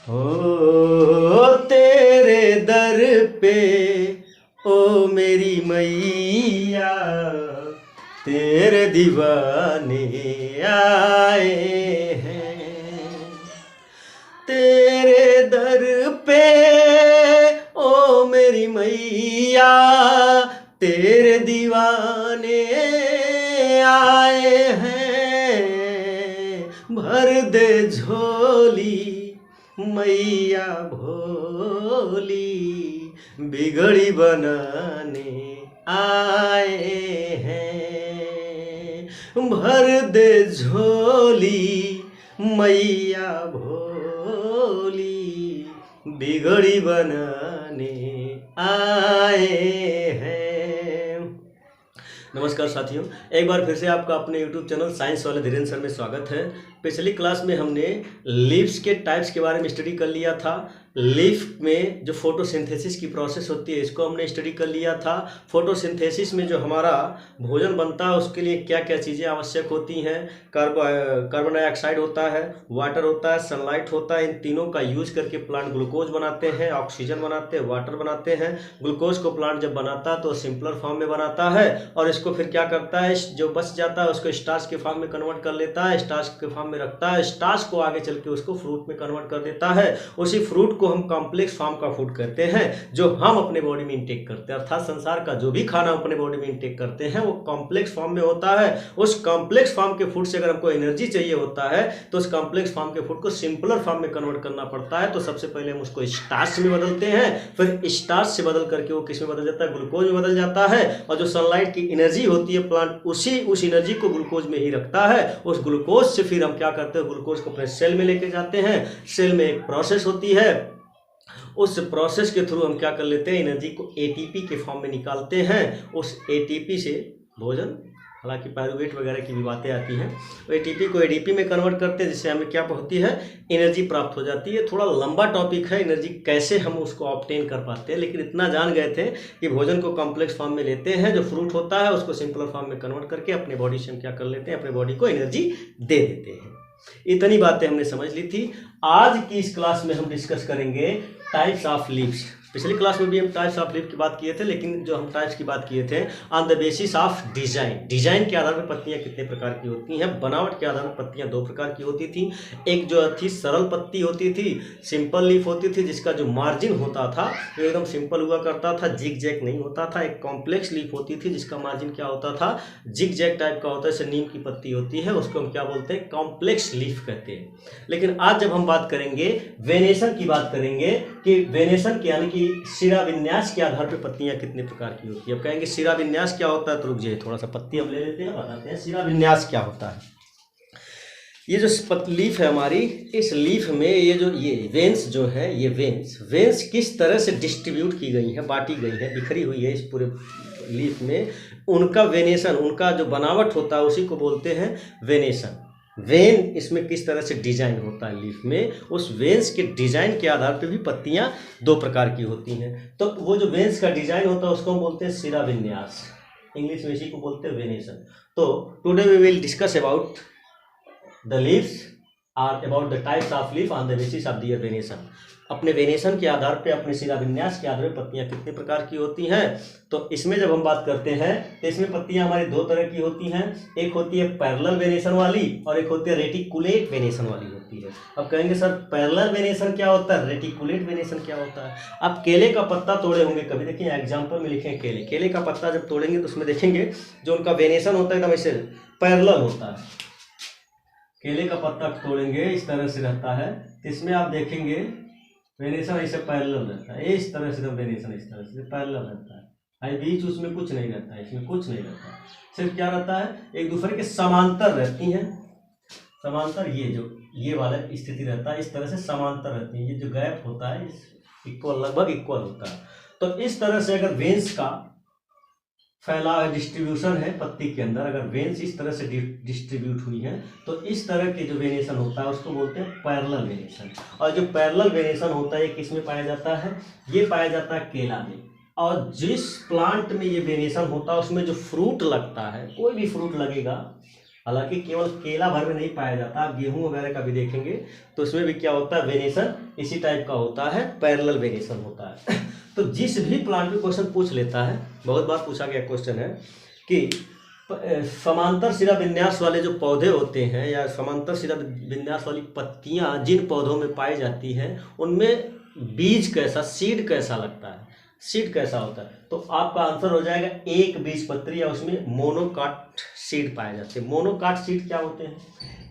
हो तेरे दर पे ओ मेरी मैया, तेरे दीवाने आए हैं। तेरे दर पे ओ मेरी मैया, तेरे दीवाने आए हैं। भर दे झोली मैया भोली, बिगड़ी बनाने आए हैं। भर दे झोली मैया भोली, बिगड़ी बनाने आए हैं। नमस्कार साथियों, एक बार फिर से आपका अपने YouTube चैनल साइंस वाले धीरेन्द्र सर में स्वागत है। पिछली क्लास में हमने लीव्स के टाइप्स के बारे में स्टडी कर लिया था। लीफ में जो फोटोसिंथेसिस की प्रोसेस होती है इसको हमने स्टडी कर लिया था। फोटोसिंथेसिस में जो हमारा भोजन बनता है उसके लिए क्या क्या चीज़ें आवश्यक होती हैं। कार्बन डाइऑक्साइड होता है, वाटर होता है, सनलाइट होता है। इन तीनों का यूज करके प्लांट ग्लूकोज बनाते हैं, ऑक्सीजन बनाते हैं, वाटर बनाते हैं। ग्लूकोज को प्लांट जब बनाता है तो सिंपलर फॉर्म में बनाता है और इसको फिर क्या करता है, जो बच जाता है उसको स्टार्च के फॉर्म में कन्वर्ट कर लेता है, स्टार्च के फॉर्म में रखता है। स्टार्च को आगे चल के उसको फ्रूट में कन्वर्ट कर देता है। उसी फ्रूट को हम कॉम्प्लेक्स फॉर्म का फूड कहते हैं जो हम अपने बॉडी में इंटेक करते हैं। अर्थात संसार का जो भी खाना अपने बॉडी में इंटेक करते हैं वो कॉम्प्लेक्स फॉर्म में होता है। उस कॉम्प्लेक्स फॉर्म के फूड से अगर हमको एनर्जी चाहिए होता है तो उस कॉम्प्लेक्स फॉर्म के फूड को सिंपलर फॉर्म में कन्वर्ट करना पड़ता है। तो सबसे पहले हम उसको स्टार्च में बदलते हैं, फिर स्टार्च से बदल करके वो किस में बदल जाता है, ग्लूकोज में बदल जाता है। और जो सनलाइट की एनर्जी होती है प्लांट उस एनर्जी को ग्लूकोज में ही रखता है। उस ग्लूकोज से फिर हम क्या करते हैं, ग्लूकोज को अपने सेल में लेके जाते हैं। सेल में एक प्रोसेस होती है, उस प्रोसेस के थ्रू हम क्या कर लेते हैं, एनर्जी को एटीपी के फॉर्म में निकालते हैं। उस एटीपी से भोजन, हालांकि पायरुवेट वगैरह की भी बातें आती हैं, तो एटीपी को एडीपी में कन्वर्ट करते हैं जिससे हमें क्या होती है, एनर्जी प्राप्त हो जाती है। थोड़ा लंबा टॉपिक है एनर्जी कैसे हम उसको ऑब्टेन कर पाते हैं, लेकिन इतना जान गए थे कि भोजन को कॉम्प्लेक्स फॉर्म में लेते हैं, जो फ्रूट होता है उसको सिंपलर फॉर्म में कन्वर्ट करके अपने बॉडी से हम क्या कर लेते हैं, अपने बॉडी को एनर्जी दे देते हैं। इतनी बातें हमने समझ ली थी। आज की इस क्लास में हम डिस्कस करेंगे टाइप्स ऑफ लीव्स। पिछली क्लास में भी हम टाइप्स ऑफ लीफ की बात किए थे, लेकिन जो हम टाइप्स की बात किए थे on the basis of design, design के आधार पर पत्तियां कितने प्रकार की होती हैं। बनावट के आधार पर पत्तियां दो प्रकार की होती थी। एक जो थी सरल पत्ती होती थी, सिंपल लीफ होती थी जिसका जो मार्जिन होता था वो एकदम सिंपल हुआ करता था, जिग जैग नहीं होता था। एक कॉम्प्लेक्स लीफ होती थी जिसका मार्जिन क्या होता था, जिग जैग टाइप का होता है, जैसे नीम की पत्ती होती है, उसको हम क्या बोलते हैं, कॉम्प्लेक्स लीफ कहते हैं। लेकिन आज जब हम बात करेंगे वेनेशन की, बात करेंगे कि वेनेशन यानी कि शिरा विन्यास के आधार पर पत्तियां कितने प्रकार की होती है। अब कहेंगे शिरा विन्यास क्या होता है, तो रुक जाइए थोड़ा सा पत्ती हम ले लेते हैं, बताते हैं शिरा विन्यास क्या होता है। ये जो लीफ है हमारी, इस लीफ में ये वेन्स जो है, ये वेन्स किस तरह से डिस्ट्रीब्यूट की गई है, बांटी गई है, बिखरी हुई है इस पूरे लीफ में, उनका वेनेशन, उनका जो बनावट होता है उसी को बोलते हैं वेनेशन। वेन इसमें किस तरह से डिजाइन होता है लीफ में, उस वेन्स के डिजाइन के आधार पे भी पत्तियां दो प्रकार की होती हैं। तो वो जो वेन्स का डिजाइन होता है उसको हम बोलते हैं शिरा विन्यास, इंग्लिश में इसी को बोलते हैं वेनेशन। तो today we will discuss about the leaves or about the types of leaf on the basis of their venation. अपने वेनेशन के आधार पे, अपने शिरा विन्यास के आधार पर पत्तियां कितने प्रकार की होती हैं। तो इसमें जब हम बात करते हैं तो इसमें पत्तियां हमारी दो तरह की होती हैं। एक होती है पैरेलल वेनेशन वाली और एक होती है रेटिकुलेट वेनेशन वाली होती है। अब कहेंगे सर पैरेलल वेनेशन क्या होता है, रेटिकुलेट वेनेशन क्या होता है। आप केले का पत्ता तोड़े होंगे कभी, देखिए एग्जाम्पल में लिखें केले का पत्ता जब तोड़ेंगे तो उसमें देखेंगे जो उनका वेनेशन होता है एकदम ऐसे पैरेलल होता है। केले का पत्ता तोड़ेंगे इस तरह से रहता है, तो इसमें आप देखेंगे वेनेशन ऐसे पैरेलल रहता है, इस तरह से वेनेशन इस तरह से पैरेलल रहता है। बीच उसमें कुछ नहीं रहता है, इसमें कुछ नहीं रहता है, सिर्फ क्या रहता है, एक दूसरे के समांतर रहती हैं। समांतर ये वाला स्थिति रहता है, इस तरह से समांतर रहती है। ये जो गैप होता है इक्वल, लगभग इक्वल होता है। तो इस तरह से अगर वेन्स का फैलाव डिस्ट्रीब्यूशन है पत्ती के अंदर, अगर वेन्स इस तरह से डिस्ट्रीब्यूट हुई है तो इस तरह के जो वेनेशन होता है उसको बोलते हैं पैरेलल वेनेशन। और जो पैरेलल वेनेशन होता है ये किस में पाया जाता है, ये पाया जाता है केला में। और जिस प्लांट में ये वेनेशन होता है उसमें जो फ्रूट लगता है, कोई भी फ्रूट लगेगा, हालांकि केवल केला भर में नहीं पाया जाता, आप गेहूं वगैरह का भी देखेंगे तो उसमें भी क्या होता है, वेनेसन इसी टाइप का होता है, पैरेलल वेनेसन होता है। तो जिस भी प्लांट में क्वेश्चन पूछ लेता है, बहुत बार पूछा गया क्वेश्चन है कि समांतर सिरा विन्यास वाले जो पौधे होते हैं या समांतर सिरा विन्यास वाली पत्तियां जिन पौधों में पाई जाती हैं उनमें बीज कैसा, सीड कैसा लगता है, सीड कैसा होता है, तो आपका आंसर हो जाएगा एक बीजपत्री, या उसमें मोनोकाट सीड पाए जाते हैं। मोनोकाट सीड क्या होते हैं,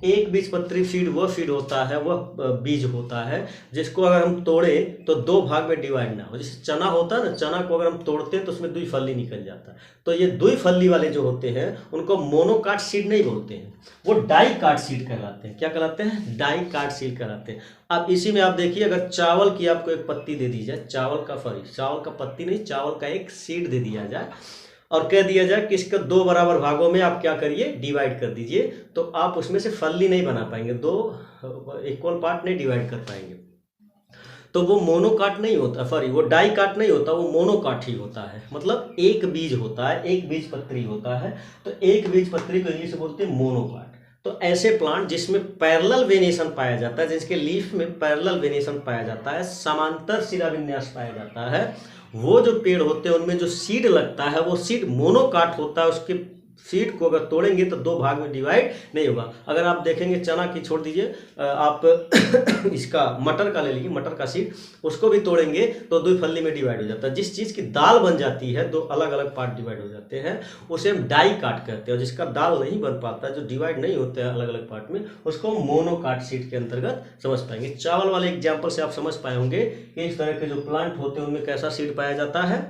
एक बीजपत्री सीड वो सीड होता है, वह बीज होता है जिसको अगर हम तोड़े तो दो भाग में डिवाइड ना हो। जैसे चना होता है ना, चना को अगर हम तोड़ते हैं तो उसमें दुई फली निकल जाता है, तो ये दुई फली वाले जो होते हैं उनको मोनोकाट सीड नहीं बोलते हैं, वो डाई काट सीड कहलाते हैं। क्या कहलाते हैं, डाई काट सीड कहलाते हैं। अब इसी में आप देखिए, अगर चावल की आपको एक पत्ती दे दी जाए, चावल का चावल का पत्ती नहीं, चावल का एक सीड दे दिया जाए और कह दिया जाए कि इसके दो बराबर भागों में आप क्या करिए, डिवाइड कर दीजिए, तो आप उसमें से फली नहीं बना पाएंगे, दो इक्वल पार्ट नहीं डिवाइड कर पाएंगे, तो वो मोनोकाट नहीं होता, सॉरी वो डाई काट नहीं होता, वो मोनोकाट ही होता है। मतलब एक बीज होता है, एक बीज पत्री होता है, तो एक बीज पत्री को इंग्लिश में बोलते हैं मोनोकाट। तो ऐसे प्लांट जिसमें पैरेलल वेनेशन पाया जाता है, जिसके लीफ में पैरेलल वेनेशन पाया जाता है, समांतर सिरा विन्यास पाया जाता है, वो जो पेड़ होते हैं उनमें जो सीड लगता है वो सीड मोनोकाट होता है। उसके सीड को अगर तोड़ेंगे तो दो भाग में डिवाइड नहीं होगा। अगर आप देखेंगे चना की छोड़ दीजिए, आप इसका मटर का ले लीजिए, मटर का सीड उसको भी तोड़ेंगे तो दो फली में डिवाइड हो जाता है। जिस चीज़ की दाल बन जाती है, दो अलग अलग पार्ट डिवाइड हो जाते हैं, उसे हम डाई काट कहते हैं। और जिसका दाल नहीं बन पाता, जो डिवाइड नहीं होते हैं अलग अलग पार्ट में, उसको मोनोकाट सीड के अंतर्गत समझ पाएंगे। चावल वाले एग्जाम्पल से आप समझ पाए होंगे कि इस तरह के जो प्लांट होते हैं उनमें कैसा सीड पाया जाता है,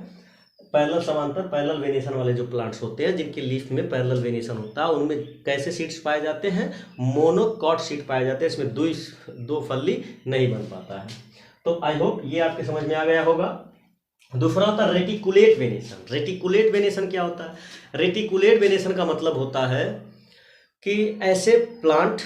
पैरेलल समांतर पैरेलल वेनेशन वाले जो प्लांट्स होते हैं जिनके लीफ में पैरेलल वेनेशन होता है, उनमें कैसे सीड्स पाए जाते हैं, मोनोकॉट सीड पाए जाते हैं। इसमें दो फली नहीं बन पाता है। तो आई होप ये आपके समझ में आ गया होगा। दूसरा होता है रेटिकुलेट वेनेशन। रेटिकुलेट वेनेशन क्या होता है, रेटिकुलेट वेनेशन का मतलब होता है कि ऐसे प्लांट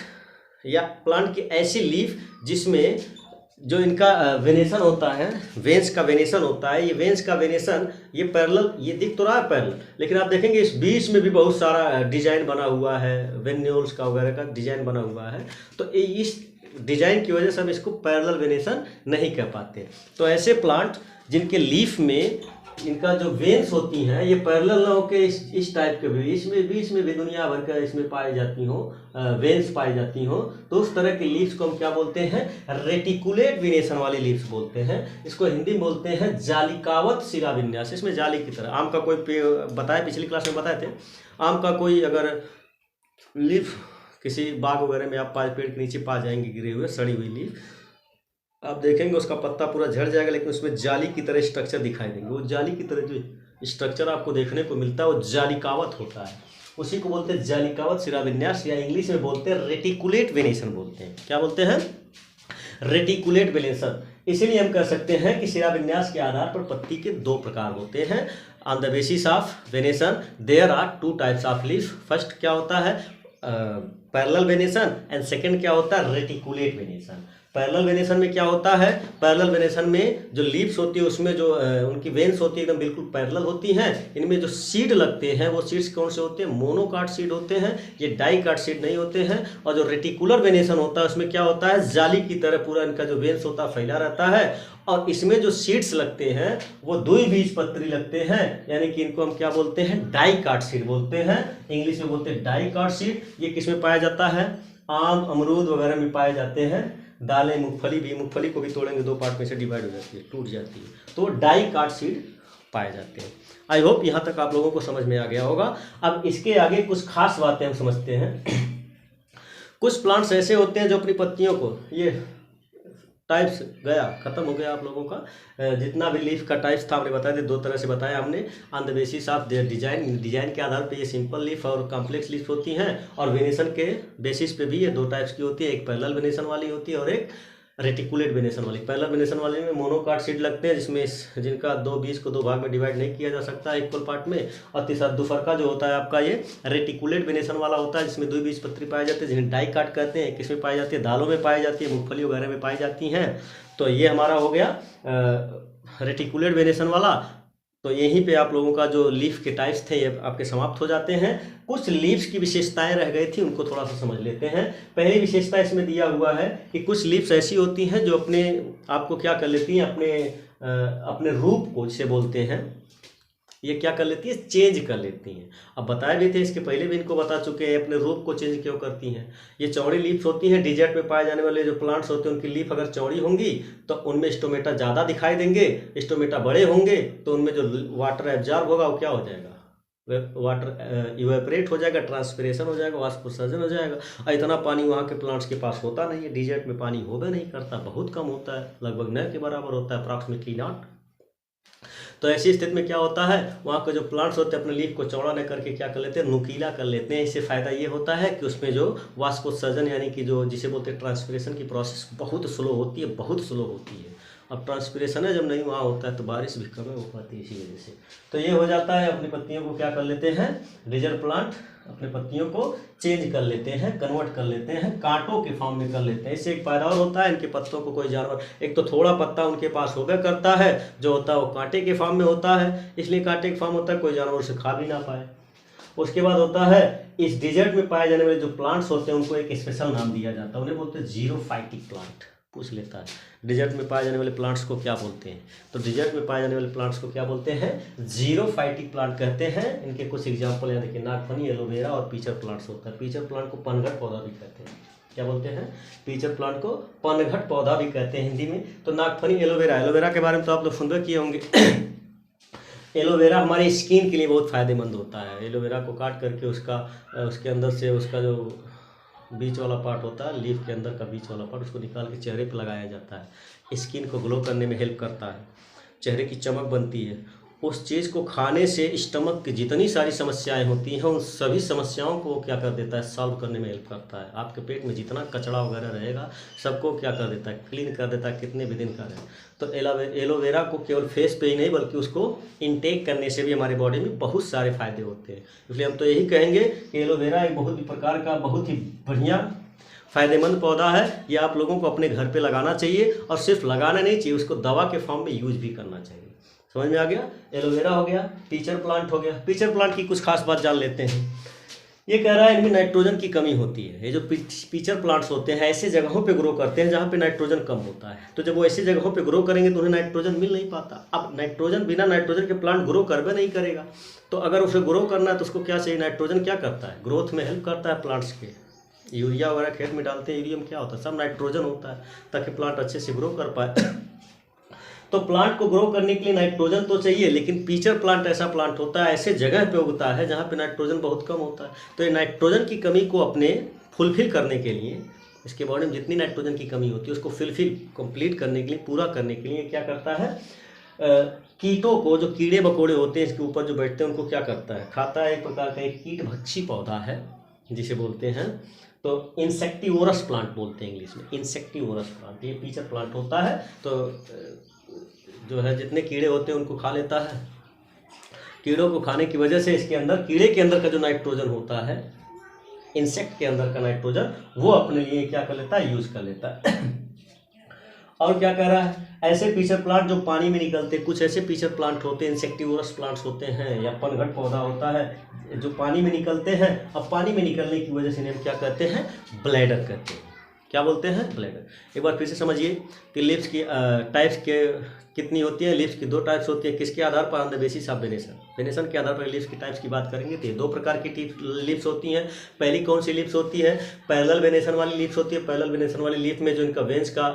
या प्लांट की ऐसी लीफ जिसमें जो इनका वेनेशन होता है, वेंस का वेनेशन होता है, ये वेंस का वेनेशन ये पैरेलल, ये दिख तो रहा है पैरेलल, लेकिन आप देखेंगे इस बीच में भी बहुत सारा डिजाइन बना हुआ है, वेन्यूल्स का वगैरह का डिजाइन बना हुआ है। तो इस डिजाइन की वजह से हम इसको पैरेलल वेनेशन नहीं कह पाते। तो ऐसे प्लांट जिनके लीफ में इनका जो वेन्स होती हैं ये पैरेलल ना होकर इस टाइप के भी, इसमें बीच में भी दुनिया भर का इसमें पाई जाती हो, वेन्स पाई जाती हो, तो उस तरह की लीव्स को हम क्या बोलते हैं, रेटिकुलेट वेनेशन वाली लीव्स बोलते हैं। इसको हिंदी में बोलते हैं जालिकावत सिरा विन्यास। इसमें जाली की तरह, आम का कोई पेड़ बताया, पिछली क्लास में बताए थे, आम का कोई अगर लीफ किसी बाग वगैरह में आप पेड़ के नीचे पा जाएंगे गिरे हुए, सड़ी हुई लीफ, आप देखेंगे उसका पत्ता पूरा झड़ जाएगा, लेकिन उसमें जाली की तरह स्ट्रक्चर दिखाई देंगे। वो जाली की तरह जो स्ट्रक्चर आपको देखने को मिलता है वो जालिकावत होता है, उसी को बोलते हैं जालिकावत सिरा विन्यास, या इंग्लिश में बोलते हैं रेटिकुलेट वेनेशन बोलते हैं। क्या बोलते हैं, रेटिकुलेट वेनेशन। इसीलिए हम कह सकते हैं कि सिरा विन्यास के आधार पर पत्ती के दो प्रकार होते हैं। On the basis of venation there are two types of leaf. First क्या होता है, पैरेलल वेनेशन, एंड सेकंड क्या होता है, रेटिकुलेट वेनेशन। पैरेलल वेनेशन में क्या होता है, पैरेलल वेनेशन में जो लीव्स होती है उसमें जो उनकी वेन्स होती है एकदम बिल्कुल पैरेलल होती हैं। इनमें जो सीड लगते हैं वो सीड्स कौन से होते हैं, मोनोकाट सीड होते हैं, ये डाई काट सीड नहीं होते हैं। और जो रेटिकुलर वेनेशन होता है उसमें क्या होता है, जाली की तरह पूरा इनका जो वेन्स होता है फैला रहता है, और इसमें जो सीड्स लगते हैं वो द्विबीजपत्री लगते हैं, यानी कि इनको हम क्या बोलते हैं, डाई काट सीड बोलते हैं, इंग्लिश में बोलते हैं डाई काट सीड। ये किस में पाया जाता है, आम अमरूद वगैरह में पाए जाते हैं। दालें, मूंगफली भी, मूंगफली को भी तोड़ेंगे दो पार्ट में से डिवाइड हो जाती है, टूट जाती है, तो डाई काट सीड पाए जाते हैं। आई होप यहाँ तक आप लोगों को समझ में आ गया होगा। अब इसके आगे कुछ खास बातें हम समझते हैं। कुछ प्लांट्स ऐसे होते हैं जो अपनी पत्तियों को, ये टाइप्स गया खत्म हो गया आप लोगों का, जितना भी लीफ का टाइप्स था हमने बताया थे, दो तरह से बताया हमने, on the basis of their design. Design के आधार पे ये सिंपल लीफ और कॉम्प्लेक्स लीफ होती हैं, और वेनेशन के बेसिस पे भी ये दो टाइप्स की होती है, एक पैरेलल वेनेशन वाली होती है और एक रेटिकुलेट वेनेशन वाली। पैरेलल वेनेशन वाले में मोनोकाट सीड लगते हैं, जिसमें जिनका दो बीज को दो भाग में डिवाइड नहीं किया जा सकता इक्वल पार्ट में। और तीसरा दूसरा जो होता है आपका ये रेटिकुलेट वेनेशन वाला होता है, जिसमें द्विबीजपत्री पाए जाते हैं, जिन्हें डाई काट कहते हैं। किसमें पाई जाती है, दालों में पाई जाती है, मूंगफली वगैरह में पाई जाती हैं। तो ये हमारा हो गया रेटिकुलेट वेनेशन वाला। तो यहीं पे आप लोगों का जो लीफ के टाइप्स थे ये आपके समाप्त हो जाते हैं। कुछ लीव्स की विशेषताएं रह गई थी, उनको थोड़ा सा समझ लेते हैं। पहली विशेषता इसमें दिया हुआ है कि कुछ लीव्स ऐसी होती हैं जो अपने आपको क्या कर लेती हैं, अपने रूप को जिसे बोलते हैं, ये क्या कर लेती है, चेंज कर लेती हैं। अब बताए भी थे, इसके पहले भी इनको बता चुके हैं, अपने रूप को चेंज क्यों करती हैं। ये चौड़ी लीव्स होती हैं। डिजर्ट में पाए जाने वाले जो प्लांट्स होते हैं उनकी लीफ अगर चौड़ी होंगी तो उनमें स्टोमेटा ज़्यादा दिखाई देंगे। स्टोमेटा बड़े होंगे तो उनमें जो वाटर एब्जॉर्ब होगा वो क्या हो जाएगा, वाटर इवेपोरेट हो जाएगा, ट्रांसपिरेशन हो जाएगा, वाष्पोत्सर्जन हो जाएगा। और इतना पानी वहाँ के प्लांट्स के पास होता नहीं है। डिजर्ट में पानी होबे नहीं करता, बहुत कम होता है, लगभग न के बराबर होता है, अप्रॉक्सीमेटली नॉट। तो ऐसी स्थिति में क्या होता है, वहाँ के जो प्लांट्स होते हैं अपने लीफ को चौड़ा न करके क्या कर लेते हैं, नुकीला कर लेते हैं। इससे फ़ायदा ये होता है कि उसमें जो वाष्पोत्सर्जन यानी कि जो जिसे बोलते हैं ट्रांसपिरेशन की प्रोसेस बहुत स्लो होती है, बहुत स्लो होती है। अब ट्रांसपिरेशन है जब नहीं वहाँ होता है तो बारिश भी कम हो पाती है इसी वजह से। तो ये हो जाता है, अपनी पत्तियों को क्या कर लेते हैं, डिजर्ट प्लांट अपने पत्तियों को चेंज कर लेते हैं, कन्वर्ट कर लेते हैं, कांटों के फॉर्म में कर लेते हैं। इससे एक फायदा और होता है, इनके पत्तों को कोई जानवर, एक तो थोड़ा पत्ता उनके पास होगा करता है, जो होता है वो कांटे के फॉर्म में होता है, इसलिए कांटे के फॉर्म होता है, कोई जानवर उसे खा भी ना पाए। उसके बाद होता है, इस डिजर्ट में पाए जाने वाले जो प्लांट्स होते हैं उनको एक स्पेशल नाम दिया जाता है, उन्हें बोलते हैं जीरोफाइटिक प्लांट। पूछ लेता है डिजर्ट में पाए जाने वाले प्लांट्स को क्या बोलते हैं, तो डिजर्ट में पाए जाने वाले प्लांट्स को क्या बोलते हैं, जीरोफाइटिक प्लांट कहते हैं। इनके कुछ एग्जाम्पल यहाँ देखिए, नागफनी, एलोवेरा और पीचर प्लांट्स होता है। पीचर प्लांट को पनघट पौधा भी कहते हैं। क्या बोलते हैं, पीचर प्लांट को पनघट पौधा भी कहते हैं हिंदी में। तो नागफनी, एलोवेरा, एलोवेरा के बारे में तो आप लोग सुनबे किए होंगे। एलोवेरा हमारी स्किन के लिए बहुत फ़ायदेमंद होता है। एलोवेरा को काट करके उसके अंदर से उसका जो बीच वाला पार्ट होता है, लीफ के अंदर का बीच वाला पार्ट, उसको निकाल के चेहरे पे लगाया जाता है। स्किन को ग्लो करने में हेल्प करता है, चेहरे की चमक बनती है। उस चीज़ को खाने से स्टमक की जितनी सारी समस्याएं होती हैं उन सभी समस्याओं को क्या कर देता है, सॉल्व करने में हेल्प करता है। आपके पेट में जितना कचरा वगैरह रहेगा सबको क्या कर देता है, क्लीन कर देता है, कितने भी दिन का रहे। तो एलोवेरा को केवल फेस पे ही नहीं बल्कि उसको इनटेक करने से भी हमारी बॉडी में बहुत सारे फायदे होते हैं। इसलिए हम तो यही कहेंगे कि एलोवेरा एक बहुत ही प्रकार का बहुत ही बढ़िया फ़ायदेमंद पौधा है। ये आप लोगों को अपने घर पे लगाना चाहिए, और सिर्फ लगाना नहीं चाहिए, उसको दवा के फॉर्म में यूज भी करना चाहिए। समझ में आ गया, एलोवेरा हो गया, पीचर प्लांट हो गया। पीचर प्लांट की कुछ खास बात जान लेते हैं। ये कह रहा है इनमें नाइट्रोजन की कमी होती है। ये जो पीचर प्लांट्स होते हैं ऐसे जगहों पे ग्रो करते हैं जहाँ पे नाइट्रोजन कम होता है। तो जब वो ऐसी जगहों पे ग्रो करेंगे तो उन्हें नाइट्रोजन मिल नहीं पाता। अब नाइट्रोजन, बिना नाइट्रोजन के प्लांट ग्रो कर भी नहीं करेगा। तो अगर उसे ग्रो करना है तो उसको क्या चाहिए, नाइट्रोजन क्या करता है, ग्रोथ में हेल्प करता है प्लांट्स के। यूरिया वगैरह खेत में डालते हैं, यूरिया में क्या होता है, सब नाइट्रोजन होता है ताकि प्लांट अच्छे से ग्रो कर पाए। तो प्लांट को ग्रो करने के लिए नाइट्रोजन तो चाहिए, लेकिन पीचर प्लांट ऐसा प्लांट होता है, ऐसे जगह पे उगता है जहाँ पे नाइट्रोजन बहुत कम होता है। तो ये नाइट्रोजन की कमी को अपने फुलफिल करने के लिए, इसके बॉडी में जितनी नाइट्रोजन की कमी होती है उसको फुलफिल कंप्लीट करने के लिए, पूरा करने के लिए क्या करता है, कीटों को, जो कीड़े मकोड़े होते हैं इसके ऊपर जो बैठते हैं उनको क्या करता है, खाता है। एक प्रकार का एक कीट भक्षी पौधा है जिसे बोलते हैं, तो इंसेक्टिवोरस प्लांट बोलते हैं इंग्लिश में, इंसेक्टिवोरस प्लांट। ये पीचर प्लांट होता है, तो जो है जितने कीड़े होते हैं उनको खा लेता है। कीड़ों को खाने की वजह से इसके अंदर, कीड़े के अंदर का जो नाइट्रोजन होता है, इंसेक्ट के अंदर का नाइट्रोजन, वो अपने लिए क्या कर लेता है, यूज कर लेता है। और क्या कह रहा है, ऐसे पीचर प्लांट जो पानी में निकलते, कुछ ऐसे पीचर प्लांट होते हैं, इंसेक्टिवोरस प्लांट्स होते हैं या पनघट पौधा होता है जो पानी में निकलते हैं। अब पानी में निकलने की वजह से हम क्या कहते हैं, ब्लैडर कहते हैं। क्या बोलते हैं, ब्लैडर। एक बार फिर से समझिए कि लिप्स की टाइप्स के कितनी होती है। लिप्स की दो टाइप्स होती है। किसके आधार पर, on the basis of venation, venation के आधार पर लिप्स की टाइप्स की बात करेंगे तो ये दो प्रकार की लिप्स होती हैं। पहली कौन सी लिप्स होती है, पैरेलल वेनेशन वाली लिप्स होती है। पैरेलल वेनेशन वाली लिप में जो इनका वेन्स का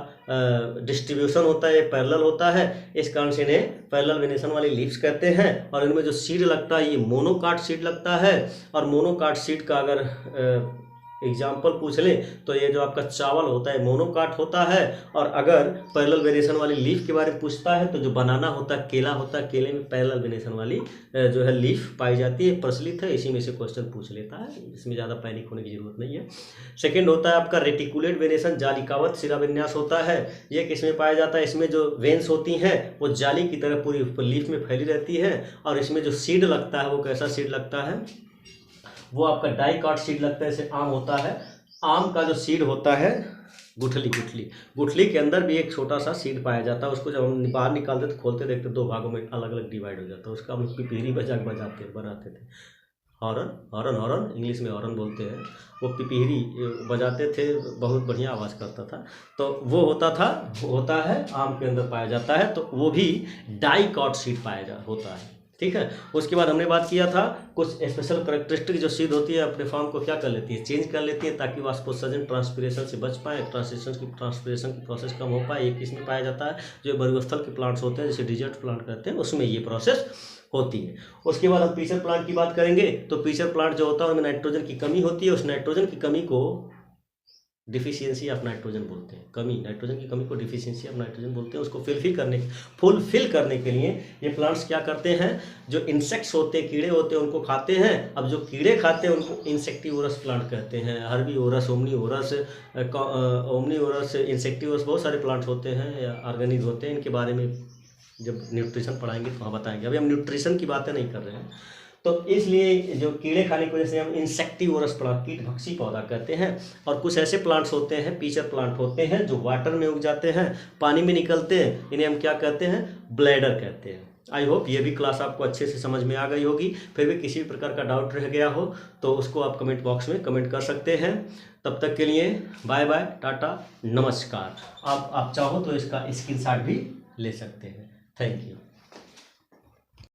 डिस्ट्रीब्यूशन होता है ये पैरेलल होता है, इस कारण से इन्हें पैरेलल वेनेशन वाली लिप्स कहते हैं। और इनमें जो सीड लगता है ये मोनोकाट सीड लगता है। और मोनोकाट सीड का अगर एग्जाम्पल पूछ ले तो ये जो आपका चावल होता है मोनोकाट होता है। और अगर पैरेलल वेनेशन वाली लीफ के बारे में पूछता है तो जो बनाना होता है, केला होता है, केले में पैरेलल वेनेशन वाली जो है लीफ पाई जाती है, प्रचलित है, इसी में से क्वेश्चन पूछ लेता है, इसमें ज़्यादा पैनिक होने की जरूरत नहीं है। सेकेंड होता है आपका रेटिकुलेट वेनेशन, जालिकावत शिराविन्यास होता है। ये किसमें पाया जाता है, इसमें जो वेन्स होती हैं वो जाली की तरह पूरी लीफ में फैली रहती है। और इसमें जो सीड लगता है वो कैसा सीड लगता है, वो आपका डाइकॉट सीड लगता है। जैसे आम होता है, आम का जो सीड होता है गुठली गुठली गुठली के अंदर भी एक छोटा सा सीड पाया जाता है। उसको जब हम बाहर निकालते तो खोलते देखते 2 भागों में अलग अलग डिवाइड हो जाता है। उसका हम पिपीरी बनाते थे। हॉर्न हॉर्न हॉर्न इंग्लिश में हॉर्न बोलते हैं। वो पिपीरी बजाते थे, बहुत बढ़िया आवाज़ करता था। तो वो होता है आम के अंदर पाया जाता है। तो वो भी डाइकॉट सीड होता है। ठीक है। उसके बाद हमने बात किया था कुछ स्पेशल करेक्टरिस्टिक जो सीड होती है अपने फॉर्म को क्या कर लेती है, चेंज कर लेती है, ताकि वाष्पोत्सर्जन ट्रांसपीरेशन से बच पाए, ट्रांसपीरेशन की प्रोसेस कम हो पाए। एक इसमें पाया जाता है जो मरुस्थल के प्लांट्स होते हैं, जैसे डिजर्ट प्लांट कहते हैं, उसमें ये प्रोसेस होती है। उसके बाद हम पीचर प्लांट की बात करेंगे। तो पीचर प्लांट जो होता है उनमें नाइट्रोजन की कमी होती है। उस नाइट्रोजन की कमी को डिफिशियंसी ऑफ नाइट्रोजन बोलते हैं। नाइट्रोजन की कमी को डिफिशियंसी ऑफ नाइट्रोजन बोलते हैं। उसको फुलफिल करने के लिए ये प्लांट्स क्या करते हैं, जो इंसेक्ट्स होते हैं, कीड़े होते हैं, उनको खाते हैं। अब जो कीड़े खाते हैं उनको इंसेक्टिवोरस प्लांट कहते हैं। हर्बीवोरस, ओमनीवोरस, इंसेक्टिवोरस, बहुत सारे प्लांट्स होते हैं या ऑर्गेनिज होते हैं। इनके बारे में जब न्यूट्रिशन पढ़ाएंगे तो हम बताएंगे। अभी हम न्यूट्रिशन की बातें नहीं कर रहे हैं। तो इसलिए जो कीड़े खाने की वजह से हम इंसेक्टिवोरस प्लांट, कीटभक्षी पौधा कहते हैं। और कुछ ऐसे प्लांट्स होते हैं, पीचर प्लांट होते हैं, जो वाटर में उग जाते हैं, पानी में निकलते हैं। इन्हें हम क्या कहते हैं, ब्लैडर कहते हैं। आई होप ये भी क्लास आपको अच्छे से समझ में आ गई होगी। फिर भी किसी भी प्रकार का डाउट रह गया हो तो उसको आप कमेंट बॉक्स में कमेंट कर सकते हैं। तब तक के लिए बाय बाय, टाटा, नमस्कार। आप चाहो तो इसका स्क्रीनशॉट भी ले सकते हैं। Thank you.